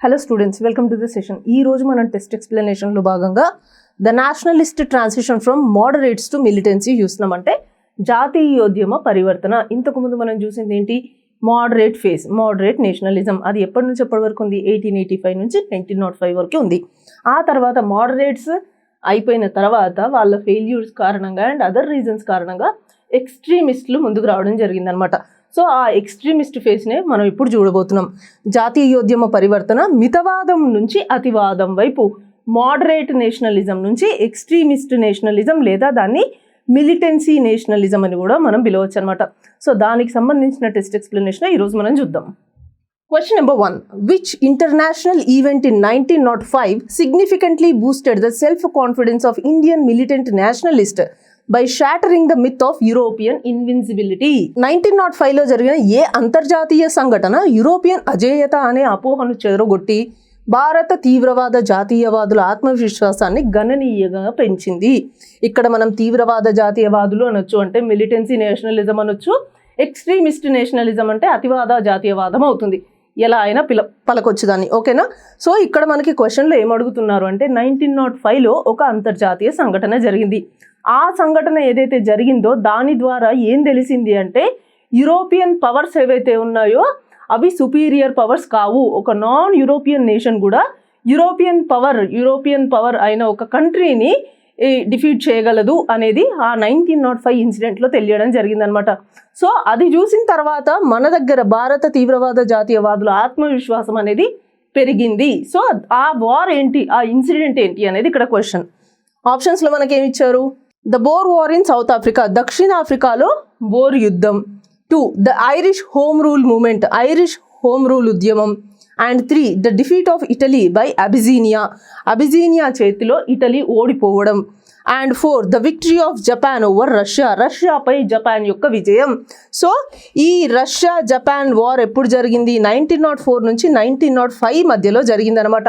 Hello students, welcome to the session. ఈ రోజు మనం టెస్ట్ ఎక్స్ప్లెనేషన్లో భాగంగా the Nationalist transition from moderates to militancy చూస్తున్నాం. అంటే జాతీయోద్యమ పరివర్తన. ఇంతకుముందు మనం చూసింది ఏంటి? Moderate phase, moderate nationalism. అది ఎప్పటి నుంచి ఎప్పటి వరకు ఉంది? 1885 నుంచి 1905 వరకు ఉంది. ఆ తర్వాత మోడరేట్స్ అయిపోయిన తర్వాత వాళ్ళ ఫెయిల్యూర్స్ కారణంగా అండ్ అదర్ రీజన్స్ కారణంగా ఎక్స్ట్రీమిస్టులు ముందుకు రావడం జరిగిందనమాట. సో ఆ ఎక్స్ట్రీమిస్ట్ ఫేస్నే మనం ఇప్పుడు చూడబోతున్నాం. జాతీయోద్యమ పరివర్తన మితవాదం నుంచి అతివాదం వైపు, మోడరేట్ నేషనలిజం నుంచి ఎక్స్ట్రీమిస్ట్ నేషనలిజం లేదా దాన్ని మిలిటెన్సీ నేషనలిజం అని కూడా మనం పిలవచ్చు అనమాట. సో దానికి సంబంధించిన టెస్ట్ ఎక్స్ప్లెనేషన్ ఈరోజు మనం చూద్దాం. Question number 1. Which international event in 1905 significantly boosted the self-confidence of Indian militant nationalists by shattering the myth of European invincibility? 1905లో జరిగిన ఏ అంతర్జాతీయ సంఘటన యూరోపియన్ అజేయత అనే అపోహను చెదరగొట్టి భారత తీవ్రవాద జాతీయవాదుల ఆత్మవిశ్వాసాన్ని గణనీయంగా పెంచింది? ఇక్కడ మనం తీవ్రవాద జాతీయవాదులు అనొచ్చు, అంటే మిలిటెన్సీ నేషనలిజం అనొచ్చు. ఎక్స్ట్రీమిస్ట్ నేషనలిజం అంటే అతివాద జాతీయవాదం అవుతుంది. ఎలా అయినా పలకొచ్చు దాన్ని, ఓకేనా? సో ఇక్కడ మనకి క్వశ్చన్లో ఏమడుగుతున్నారు అంటే 1905లో ఒక అంతర్జాతీయ సంఘటన జరిగింది. ఆ సంఘటన ఏదైతే జరిగిందో దాని ద్వారా ఏం తెలిసింది అంటే యూరోపియన్ పవర్స్ ఏవైతే ఉన్నాయో అవి సుపీరియర్ పవర్స్ కావు. ఒక నాన్ యూరోపియన్ నేషన్ కూడా యూరోపియన్ పవర్ అయిన ఒక కంట్రీని డిఫీట్ చేయగలదు అనేది ఆ 1905 ఇన్సిడెంట్లో తెలియడం జరిగిందనమాట. సో అది చూసిన తర్వాత మన దగ్గర భారత తీవ్రవాద జాతీయవాదుల ఆత్మవిశ్వాసం అనేది పెరిగింది. సో ఆ వార్ ఏంటి, ఆ ఇన్సిడెంట్ ఏంటి అనేది ఇక్కడ క్వశ్చన్. ఆప్షన్స్లో మనకేమి ఇచ్చారు? The Boer war in South Africa, దక్షిణాఫ్రికాలో బోర్ యుద్ధం. 2. The Irish home rule movement, Irish home rule ఉద్యమం. And 3. The defeat of Italy by Abyssinia చేతిలో ఇటలీ ఓడిపోవడం. And 4. The victory of Japan over రష్యాపై జపాన్ యొక్క విజయం. సో ఈ Russia Japan war ఎప్పుడు జరిగింది? 1904 నుంచి 1905 మధ్యలో జరిగిందనమాట.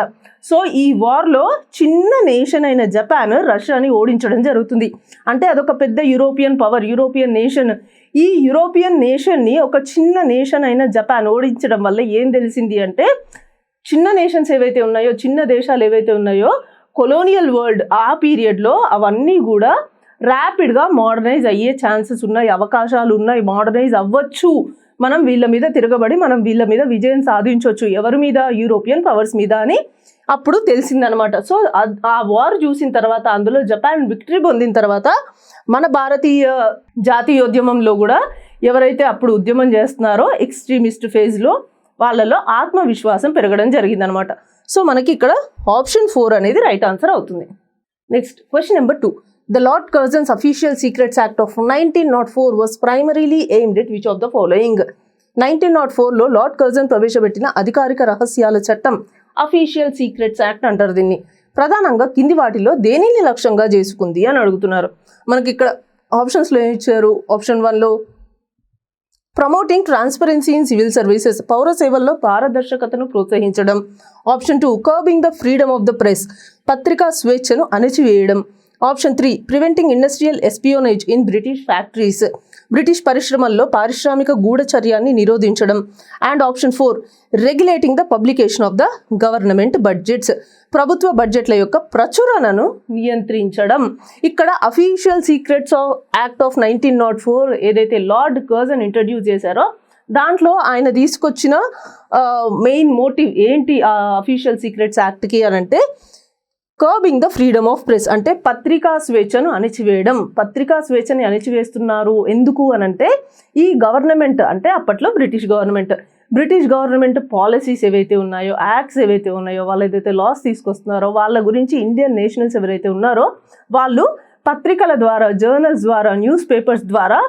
సో ఈ వార్లో చిన్న నేషన్ అయిన జపాన్ రష్యాని ఓడించడం జరుగుతుంది. అంటే అదొక పెద్ద యూరోపియన్ పవర్, యూరోపియన్ నేషన్. ఈ యూరోపియన్ నేషన్ని ఒక చిన్న నేషన్ అయిన జపాన్ ఓడించడం వల్ల ఏం తెలిసింది అంటే చిన్న నేషన్స్ ఏవైతే ఉన్నాయో, చిన్న దేశాలు ఏవైతే ఉన్నాయో కొలోనియల్ వరల్డ్ ఆ పీరియడ్లో అవన్నీ కూడా ర్యాపిడ్గా మోడర్నైజ్ అయ్యే ఛాన్సెస్ ఉన్నాయి, అవకాశాలు ఉన్నాయి, మోడర్నైజ్ అవ్వచ్చు. మనం వీళ్ళ మీద తిరగబడి మనం వీళ్ళ మీద విజయం సాధించవచ్చు. ఎవరి మీద? యూరోపియన్ పవర్స్ మీద అని అప్పుడు తెలిసిందనమాట. సో ఆ వార్ చూసిన తర్వాత, అందులో జపాన్ విక్టరీ పొందిన తర్వాత మన భారతీయ జాతీయోద్యమంలో కూడా ఎవరైతే అప్పుడు ఉద్యమం చేస్తున్నారో ఎక్స్ట్రీమిస్ట్ ఫేజ్లో వాళ్ళలో ఆత్మవిశ్వాసం పెరగడం జరిగిందనమాట. సో మనకి ఇక్కడ ఆప్షన్ 4 అనేది రైట్ ఆన్సర్ అవుతుంది. Next question number 2. The Lord Curzon's Official Secrets Act of 1904 was primarily aimed at which of the following? 1904లో లార్డ్ కర్జన్ ప్రవేశపెట్టిన అధికారిక రహస్యాల చట్టం అఫీషియల్ సీక్రెట్స్ యాక్ట్ అంటారు దీన్ని. ప్రధానంగా కింది వాటిలో దేనిని లక్ష్యంగా చేసుకుంది అని అడుగుతున్నారు. మనకి ఇక్కడ ఆప్షన్స్లో ఏమి ఇచ్చారు? ఆప్షన్ 1లో promoting transparency in civil services, పౌర సేవల్లో పారదర్శకతను ప్రోత్సహించడం. Option 2 curbing the freedom of the press, పత్రికా స్వేచ్ఛను అణచివేయడం. Option 3 preventing industrial espionage in British factories, British పరిశ్రమల్లో పారిశ్రామిక గూఢచర్యాన్ని నిరోధించడం. And option 4 regulating the publication of the government budgets, ప్రభుత్వ బడ్జెట్ల యొక్క ప్రచురణను నియంత్రించడం. ఇక్కడ official secrets of act of 1904 ఏదైతే లార్డ్ కర్జన్ ఇంట్రడ్యూస్ చేశారో దాంట్లో ఆయన తీసుకొచ్చిన మెయిన్ మోటివ్ ఏంటి ఆ అఫీషియల్ సీక్రెట్స్ యాక్ట్కి అని అంటే kerbing the freedom of press, అంటే పత్రికా స్వేచ్ఛను అణిచివేయడం. పత్రికా స్వేచ్ఛని అణిచివేస్తున్నారు ఎందుకు అనంటే ఈ గవర్నమెంట్ అంటే అప్పట్లో బ్రిటిష్ గవర్నమెంట్ పాలసీస్ ఏవైతే ఉన్నాయో, యాక్ట్స్ ఏవైతే ఉన్నాయో, వాళ్ళు ఏదైతే లాస్ తీసుకొస్తున్నారో వాళ్ళ గురించి ఇండియన్ నేషనల్స్ ఎవరైతే ఉన్నారో వాళ్ళు పత్రికల ద్వారా, జర్నల్స్ ద్వారా, న్యూస్ పేపర్స్ ద్వారా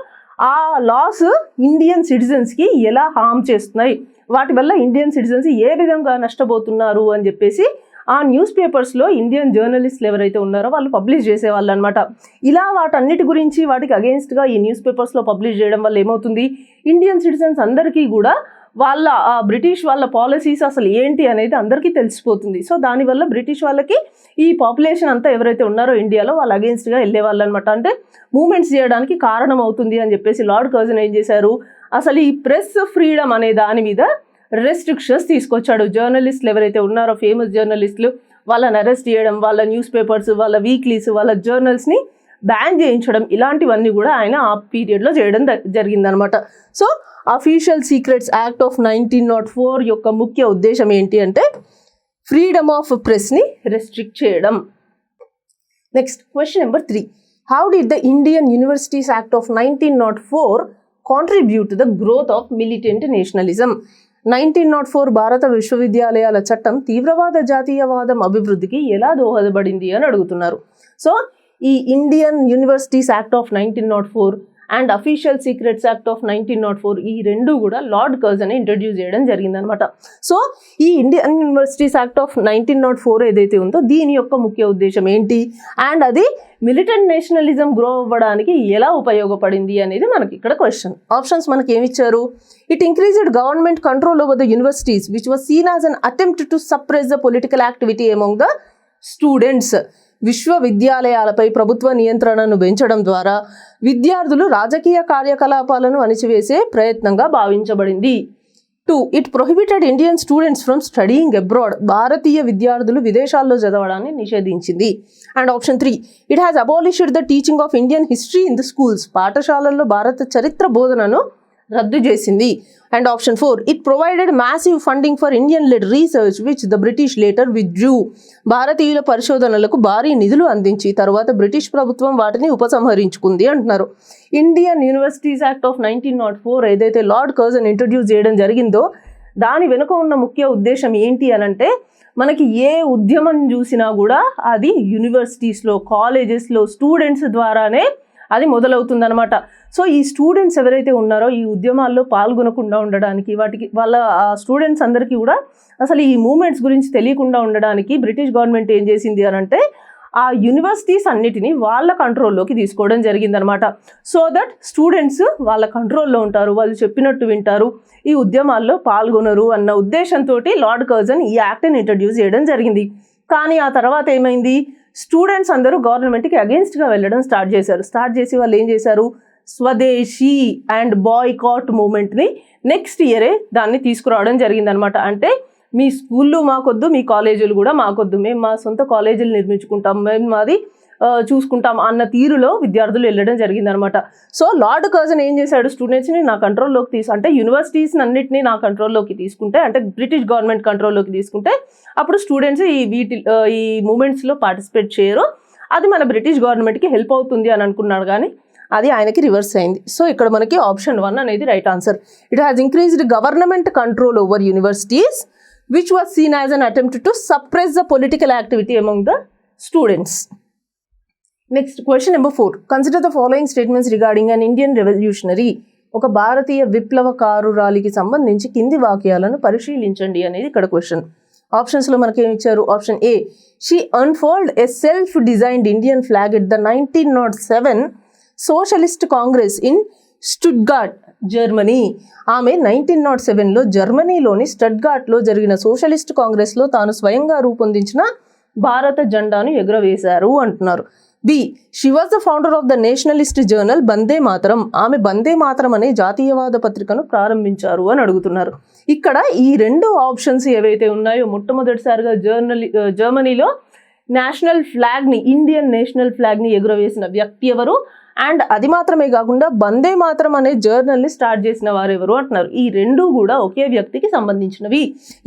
ఆ లాస్ ఇండియన్ సిటిజన్స్కి ఎలా హార్మ్ చేస్తున్నాయి, వాటి వల్ల ఇండియన్ సిటిజన్స్ ఏ విధంగా నష్టపోతున్నారు అని చెప్పేసి ఆ న్యూస్ పేపర్స్లో ఇండియన్ జర్నలిస్టులు ఎవరైతే ఉన్నారో వాళ్ళు పబ్లిష్ చేసేవాళ్ళు అనమాట. ఇలా వాటన్నిటి గురించి వాటికి అగెయిన్స్ట్గా ఈ న్యూస్ పేపర్స్లో పబ్లిష్ చేయడం వల్ల ఏమవుతుంది, ఇండియన్ సిటిజన్స్ అందరికీ కూడా వాళ్ళ బ్రిటిష్ వాళ్ళ పాలసీస్ అసలు ఏంటి అనేది అందరికీ తెలిసిపోతుంది. సో దానివల్ల బ్రిటిష్ వాళ్ళకి ఈ పాపులేషన్ అంతా ఎవరైతే ఉన్నారో ఇండియాలో వాళ్ళ అగెయిన్స్ట్గా వెళ్ళేవాళ్ళు అనమాట. అంటే మూమెంట్స్ చేయడానికి కారణం అవుతుంది అని చెప్పేసి లార్డ్ కర్జన్ ఏం చేశారు, అసలు ఈ ప్రెస్ ఫ్రీడమ్ అనే దాని మీద రెస్ట్రిక్షన్స్ తీసుకొచ్చాడు. జర్నలిస్టులు ఎవరైతే ఉన్నారో ఫేమస్ జర్నలిస్టులు వాళ్ళని అరెస్ట్ చేయడం, వాళ్ళ న్యూస్ పేపర్స్, వాళ్ళ వీక్లీస్, వాళ్ళ జర్నల్స్ని బ్యాన్ చేయించడం, ఇలాంటివన్నీ కూడా ఆయన ఆ పీరియడ్లో చేయడం జరిగిందనమాట. So official secrets act of 1904 యొక్క ముఖ్య ఉద్దేశం ఏంటి అంటే ఫ్రీడమ్ ఆఫ్ ప్రెస్ని రెస్ట్రిక్ట్ చేయడం. Next question number 3. How did the Indian universities act of 1904 contribute to the growth of militant nationalism? 1904 భారత విశ్వవిద్యాలయాల చట్టం తీవ్రవాద జాతీయవాదం అభివృద్ధికి ఎలా దోహదపడింది అని అడుగుతున్నారు. సో ఈ Indian universities act of 1904 and official secrets act of 1904 ఈ రెండు కూడా లార్డ్ కర్జన్ ఇంట్రడ్యూస్ చేయడం జరిగిందనమాట. సో ఈ ఇండియన్ యూనివర్సిటీస్ యాక్ట్ ఆఫ్ 1904 ఏదైతే ఉందో దీని యొక్క ముఖ్య ఉద్దేశం ఏంటి అండ్ అది మిలిటెంట్ నేషనలిజం గ్రో అవ్వడానికి ఎలా ఉపయోగపడింది అనేది మనకి ఇక్కడ క్వశ్చన్. ఆప్షన్స్ మనకి ఏమిచ్చారు? It increased government control over the universities which was seen as an attempt to suppress the political activity among the students. విశ్వవిద్యాలయాలపై ప్రభుత్వ నియంత్రణను పెంచడం ద్వారా విద్యార్థులు రాజకీయ కార్యకలాపాలను అణిచివేసే ప్రయత్నంగా భావించబడింది. 2. It prohibited Indian students from studying abroad. భారతీయ విద్యార్థులు విదేశాల్లో చదవడాన్ని నిషేధించింది. And option 3. It has abolished the teaching of Indian history in the schools. పాఠశాలల్లో భారత చరిత్ర బోధనను రద్దు చేసింది. And option 4. It provided massive funding for Indian led research which the British later withdrew. భారతీయుల పరిశోధనలకు భారీ నిధులు అందించి తర్వాత బ్రిటిష్ ప్రభుత్వం వాటిని ఉపసంహరించుకుంది అంటున్నారు. ఇండియన్ యూనివర్సిటీస్ యాక్ట్ ఆఫ్ 1904 ఏదైతే లార్డ్ కర్జన్ ఇంట్రడ్యూస్ చేయడం జరిగిందో దాని వెనుక ఉన్న ముఖ్య ఉద్దేశం ఏంటి అనంటే మనకి ఏ ఉద్యమం చూసినా కూడా అది యూనివర్సిటీస్లో, కాలేజెస్లో స్టూడెంట్స్ ద్వారానే అది మొదలవుతుందన్నమాట. సో ఈ స్టూడెంట్స్ ఎవరైతే ఉన్నారో ఈ ఉద్యమాల్లో పాల్గొనకుండా ఉండడానికి, వాళ్ళ స్టూడెంట్స్ అందరికీ కూడా అసలు ఈ మూమెంట్స్ గురించి తెలియకుండా ఉండడానికి బ్రిటిష్ గవర్నమెంట్ ఏం చేసింది అని అంటే ఆ యూనివర్సిటీస్ అన్నిటినీ వాళ్ళ కంట్రోల్లోకి తీసుకోవడం జరిగిందనమాట. సో దట్ స్టూడెంట్స్ వాళ్ళ కంట్రోల్లో ఉంటారు, వాళ్ళు చెప్పినట్టు వింటారు, ఈ ఉద్యమాల్లో పాల్గొనరు అన్న ఉద్దేశంతో లార్డ్ కర్జన్ ఈ యాక్ట్ని ఇంట్రడ్యూస్ చేయడం జరిగింది. కానీ ఆ తర్వాత ఏమైంది, స్టూడెంట్స్ అందరూ గవర్నమెంట్కి అగెన్స్ట్గా వెళ్ళడం స్టార్ట్ చేసి వాళ్ళు ఏం చేశారు, స్వదేశీ అండ్ బాయ్కాట్ మూమెంట్ని నెక్స్ట్ ఇయరే దాన్ని తీసుకురావడం జరిగిందనమాట. అంటే మీ స్కూళ్ళు మాకొద్దు, మీ కాలేజీలు కూడా మాకొద్దు, మేము మా సొంత కాలేజీలు నిర్మించుకుంటాం, మేము మాది చూసుకుంటాం అన్న తీరులో విద్యార్థులు వెళ్ళడం జరిగిందనమాట. సో లార్డ్ కర్జన్ ఏం చేశాడు, స్టూడెంట్స్ని నా కంట్రోల్లోకి అంటే యూనివర్సిటీస్ అన్నింటినీ నా కంట్రోల్లోకి తీసుకుంటే, అంటే బ్రిటిష్ గవర్నమెంట్ కంట్రోల్లోకి తీసుకుంటే అప్పుడు స్టూడెంట్స్ ఈ మూమెంట్స్లో పార్టిసిపేట్ చేయరు, అది మన బ్రిటిష్ గవర్నమెంట్కి హెల్ప్ అవుతుంది అని అనుకున్నాడు. కానీ అది ఆయనకి రివర్స్ అయింది. సో ఇక్కడ మనకి ఆప్షన్ 1 అనేది right answer. It has increased government control over universities which was seen as an attempt to suppress the political activity among the students. Next, question number 4. Consider the following statements regarding an Indian revolutionary. ఒక భారతీయ విప్లవకారురాలికి సంబంధించి కింది వాక్యాలను పరిశీలించండి అనేది ఇక్కడ question. ఆప్షన్స్లో మనకి ఏమి ఇచ్చారు? Option A, she unfold a self designed Indian flag at the 1907 socialist congress in Stuttgart, Germany. ఆమె 1907లో జర్మనీలోని స్టట్గార్ట్లో జరిగిన సోషలిస్ట్ కాంగ్రెస్లో తాను స్వయంగా రూపొందించిన భారత జెండాను ఎగురవేశారు అంటున్నారు. B, she was the founder of the nationalist journal Vande Mataram. ఆమె వందే మాతరం అనే జాతీయవాద పత్రికను ప్రారంభించారు అని అడుగుతున్నారు. ఇక్కడ ఈ రెండు ఆప్షన్స్ ఏవైతే ఉన్నాయో, మొట్టమొదటిసారిగా జర్మనీలో నేషనల్ ఫ్లాగ్ని, ఇండియన్ నేషనల్ ఫ్లాగ్ని ఎగురవేసిన వ్యక్తి ఎవరు, అండ్ అది మాత్రమే కాకుండా వందే మాతరం అనే జర్నల్ని స్టార్ట్ చేసిన వారు ఎవరు అంటున్నారు. ఈ రెండు కూడా ఒకే వ్యక్తికి సంబంధించినవి.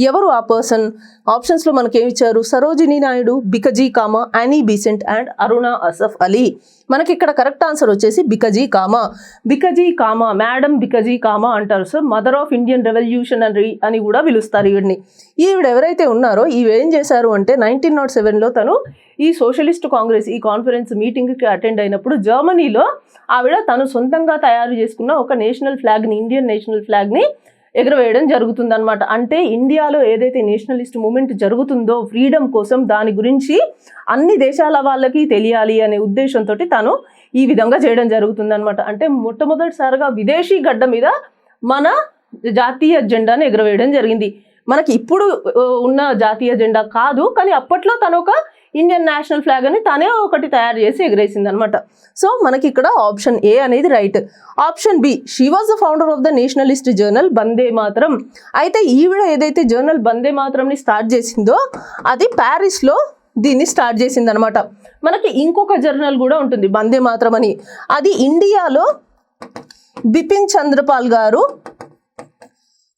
ఎవరు ఆ పర్సన్? ఆప్షన్స్లో మనకేమిచ్చారు? Sarojini Naidu, Bhikaji Cama, Annie Besant and Aruna Asaf Ali. మనకి ఇక్కడ కరెక్ట్ ఆన్సర్ వచ్చేసి బికజీ కామా. బికజీ కామా, మేడం బికజీ కామా అంటారు. So mother of Indian revolution అని కూడా పిలుస్తారు ఈవిడ్ని. ఈవిడ ఎవరైతే ఉన్నారో ఈవిడ ఏం చేశారు అంటే 1907లో తను ఈ సోషలిస్ట్ కాంగ్రెస్ ఈ కాన్ఫరెన్స్ మీటింగ్కి అటెండ్ అయినప్పుడు జర్మనీలో ఆవిడ తను సొంతంగా తయారు చేసుకున్న ఒక నేషనల్ ఫ్లాగ్ని, ఇండియన్ నేషనల్ ఫ్లాగ్ని ఎగురవేయడం జరుగుతుందన్నమాట. అంటే ఇండియాలో ఏదైతే నేషనలిస్ట్ మూమెంట్ జరుగుతుందో ఫ్రీడమ్ కోసం, దాని గురించి అన్ని దేశాల వాళ్ళకి తెలియాలి అనే ఉద్దేశంతో తను ఈ విధంగా చేయడం జరుగుతుందన్నమాట. అంటే మొట్టమొదటిసారిగా విదేశీ గడ్డ మీద మన జాతీయ జెండాను ఎగురవేయడం జరిగింది. మనకి ఇప్పుడు ఉన్న జాతీయ జెండా కాదు, కానీ అప్పట్లో తను ఒక ఇండియన్ నేషనల్ ఫ్లాగ్ అని తనే ఒకటి తయారు చేసి ఎగరేసింది అనమాట. సో మనకి ఇక్కడ ఆప్షన్ ఏ అనేది right. Option B, she was the founder of the nationalist journal Vande Mataram. అయితే ఈవిడ ఏదైతే జర్నల్ వందే మాతరంని స్టార్ట్ చేసిందో అది ప్యారిస్లో దీన్ని స్టార్ట్ చేసింది అనమాట. మనకి ఇంకొక జర్నల్ కూడా ఉంటుంది వందే మాతరం అని, అది ఇండియాలో బిపిన్ చంద్రపాల్ గారు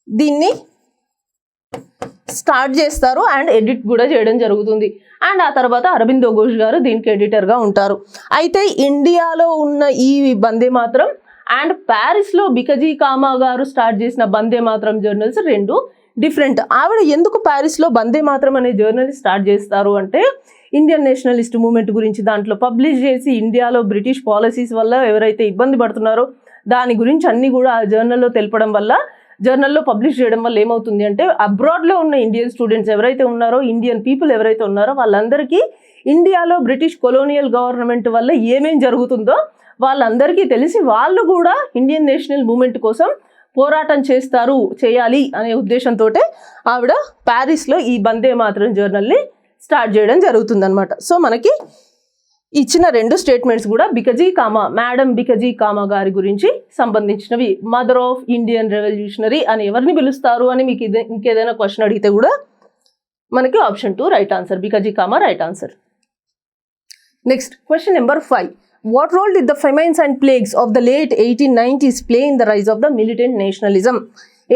దీన్ని స్టార్ట్ చేస్తారు అండ్ ఎడిట్ కూడా చేయడం జరుగుతుంది. అండ్ ఆ తర్వాత అరబిందో ఘోష్ గారు దీనికి ఎడిటర్గా ఉంటారు. అయితే ఇండియాలో ఉన్న ఈ వందే మాతరం అండ్ ప్యారిస్లో బికజీ కామా గారు స్టార్ట్ చేసిన వందే మాతరం జర్నల్స్ రెండు డిఫరెంట్. ఆవిడ ఎందుకు ప్యారిస్లో వందే మాతరం అనే జర్నల్ స్టార్ట్ చేస్తారు అంటే ఇండియన్ నేషనలిస్ట్ మూవ్మెంట్ గురించి దాంట్లో పబ్లిష్ చేసి ఇండియాలో బ్రిటిష్ పాలసీస్ వల్ల ఎవరైతే ఇబ్బంది పడుతున్నారో దాని గురించి అన్నీ కూడా ఆ జర్నల్లో తెలపడం వల్ల, జర్నల్లో పబ్లిష్ చేయడం వల్ల ఏమవుతుంది అంటే అబ్రాడ్లో ఉన్న ఇండియన్ స్టూడెంట్స్ ఎవరైతే ఉన్నారో, ఇండియన్ పీపుల్ ఎవరైతే ఉన్నారో వాళ్ళందరికీ ఇండియాలో బ్రిటిష్ కొలోనియల్ గవర్నమెంట్ వల్ల ఏమేం జరుగుతుందో వాళ్ళందరికీ తెలిసి వాళ్ళు కూడా ఇండియన్ నేషనల్ మూవ్మెంట్ కోసం పోరాటం చేయాలి అనే ఉద్దేశంతో ఆవిడ ప్యారిస్లో ఈ వందే మాతరం జర్నల్ని స్టార్ట్ చేయడం జరుగుతుందన్నమాట. సో మనకి ఇచ్చిన రెండు స్టేట్మెంట్స్ కూడా మేడం బికజీ కామా గారి గురించి సంబంధించినవి. మదర్ ఆఫ్ ఇండియన్ రెవల్యూషనరీ అని ఎవరిని పిలుస్తారు అని మీకు ఇంకేదైనా క్వశ్చన్ అడిగితే కూడా మనకి option 2 right answer, Bikaji comma right answer. Next question number 5. What role did the famines and plagues of the late 1890s play in the rise of the militant nationalism?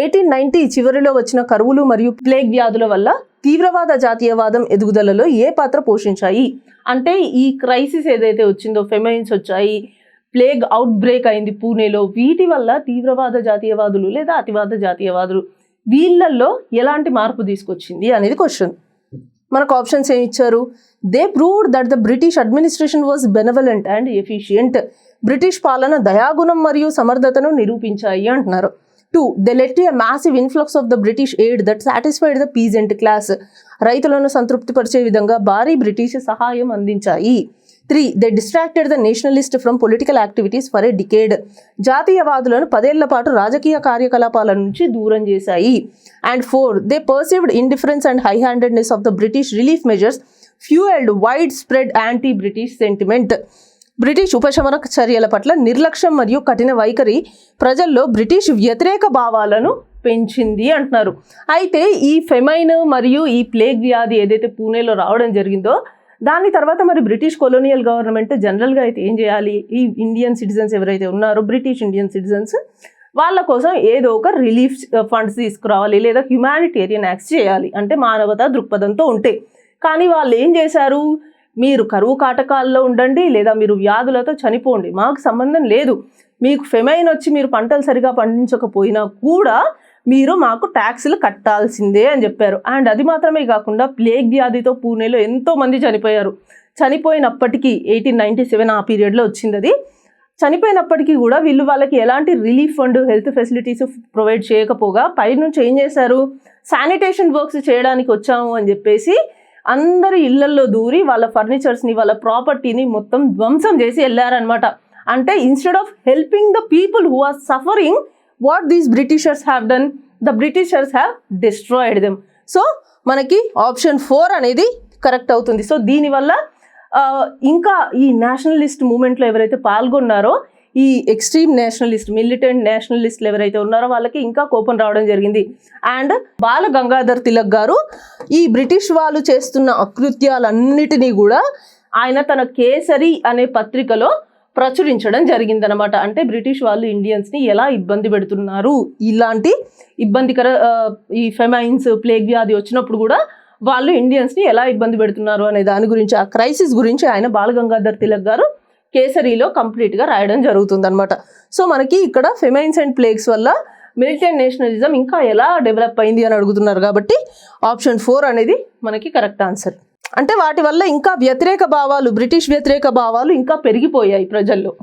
1890 చివరిలో వచ్చిన కరువులు మరియు ప్లేగ్ వ్యాధుల వల్ల తీవ్రవాద జాతీయవాదం ఎదుగుదలలో ఏ పాత్ర పోషించాయి అంటే ఈ క్రైసిస్ ఏదైతే వచ్చిందో, ఫెమైన్స్ వచ్చాయి, ప్లేగ్ అవుట్ బ్రేక్ అయింది పూణేలో, వీటి వల్ల తీవ్రవాద జాతీయవాదులు లేదా అతివాద జాతీయవాదులు వీళ్ళల్లో ఎలాంటి మార్పు తీసుకొచ్చింది అనేది క్వశ్చన్. మనకు ఆప్షన్స్ ఏమి ఇచ్చారు? They proved that the British administration was benevolent and efficient. British పాలన దయాగుణం మరియు సమర్థతను నిరూపించాయి అంటున్నారు. 2. They led to a massive influx of the British aid that satisfied the peasant class. రైతులను సంతృప్తిపరిచే విధంగా భారీ బ్రిటిష్ సహాయం అందించాయి. 3. They distracted the nationalist from political activities for a decade. జాతీయవాదులను 10 ఏళ్ల పాటు రాజకీయ కార్యకలాపాల నుంచి దూరం చేశాయి. And 4. They perceived indifference and high handedness of the British relief measures fuelled wide spread anti British sentiment. British ఉపశమన చర్యల పట్ల నిర్లక్ష్యం మరియు కఠిన వైఖరి ప్రజల్లో బ్రిటిష్ వ్యతిరేక భావాలను పెంచింది అంటున్నారు. అయితే ఈ ఫెమైన్ మరియు ఈ ప్లేగ్ వ్యాధి ఏదైతే పూణేలో రావడం జరిగిందో దాని తర్వాత మరి బ్రిటిష్ కొలోనియల్ గవర్నమెంట్ జనరల్గా అయితే ఏం చేయాలి, ఈ ఇండియన్ సిటిజన్స్ ఎవరైతే ఉన్నారో బ్రిటిష్ ఇండియన్ సిటిజన్స్ వాళ్ళ కోసం ఏదో ఒక రిలీఫ్ ఫండ్స్ తీసుకురావాలి లేదా హ్యుమానిటేరియన్ యాక్ట్స్ చేయాలి, అంటే మానవతా దృక్పథంతో ఉంటే. కానీ వాళ్ళు ఏం చేశారు, మీరు కరువు కాటకాల్లో ఉండండి లేదా మీరు వ్యాధులతో చనిపోండి, మాకు సంబంధం లేదు, మీకు ఫెమైన్ వచ్చి మీరు పంటలు సరిగా పండించకపోయినా కూడా మీరు మాకు ట్యాక్స్లు కట్టాల్సిందే అని చెప్పారు. అండ్ అది మాత్రమే కాకుండా ప్లేగ్ వ్యాధితో పూణేలో ఎంతోమంది చనిపోయారు. చనిపోయినప్పటికీ 1897 ఆ పీరియడ్లో వచ్చింది అది. చనిపోయినప్పటికీ కూడా వాళ్ళకి ఎలాంటి relief fund, health facilities provide చేయకపోగా పైనుంచి ఏం చేశారు, శానిటేషన్ వర్క్స్ చేయడానికి వచ్చాము అని చెప్పేసి అందరి ఇళ్లల్లో దూరి వాళ్ళ ఫర్నిచర్స్ని వాళ్ళ ప్రాపర్టీని మొత్తం ధ్వంసం చేసి వెళ్ళారనమాట. అంటే instead of helping the people who are suffering, what these Britishers have done, the Britishers have destroyed them. So మనకి ఆప్షన్ 4 అనేది కరెక్ట్ అవుతుంది. సో దీనివల్ల ఇంకా ఈ నేషనలిస్ట్ మూమెంట్లో ఎవరైతే పాల్గొన్నారో ఈ ఎక్స్ట్రీమ్ నేషనలిస్ట్, మిలిటెంట్ నేషనలిస్టులు ఎవరైతే ఉన్నారో వాళ్ళకి ఇంకా కోపం రావడం జరిగింది. అండ్ బాల గంగాధర్ తిలక్ గారు ఈ బ్రిటిష్ వాళ్ళు చేస్తున్న అకృత్యాలన్నిటినీ కూడా ఆయన తన కేసరి అనే పత్రికలో ప్రచురించడం జరిగిందనమాట. అంటే బ్రిటిష్ వాళ్ళు ఇండియన్స్ని ఎలా ఇబ్బంది పెడుతున్నారు, ఇలాంటి ఇబ్బందికర ఈ ఫెమైన్స్, ప్లేగ్ వ్యాధి వచ్చినప్పుడు కూడా వాళ్ళు ఇండియన్స్ని ఎలా ఇబ్బంది పెడుతున్నారు అనే దాని గురించి, ఆ క్రైసిస్ గురించి ఆయన బాల గంగాధర్ తిలక్ గారు కేసరిలో కంప్లీట్గా రాయడం జరుగుతుందన్నమాట. సో మనకి ఇక్కడ ఫెమైన్స్ అండ్ ప్లేగ్స్ వల్ల మిలిటెంట్ నేషనలిజం ఇంకా ఎలా డెవలప్ అయింది అని అడుగుతున్నారు కాబట్టి ఆప్షన్ 4 అనేది మనకి కరెక్ట్ ఆన్సర్. అంటే వాటి వల్ల ఇంకా వ్యతిరేక భావాలు, బ్రిటిష్ వ్యతిరేక భావాలు ఇంకా పెరిగిపోయాయి ప్రజల్లో.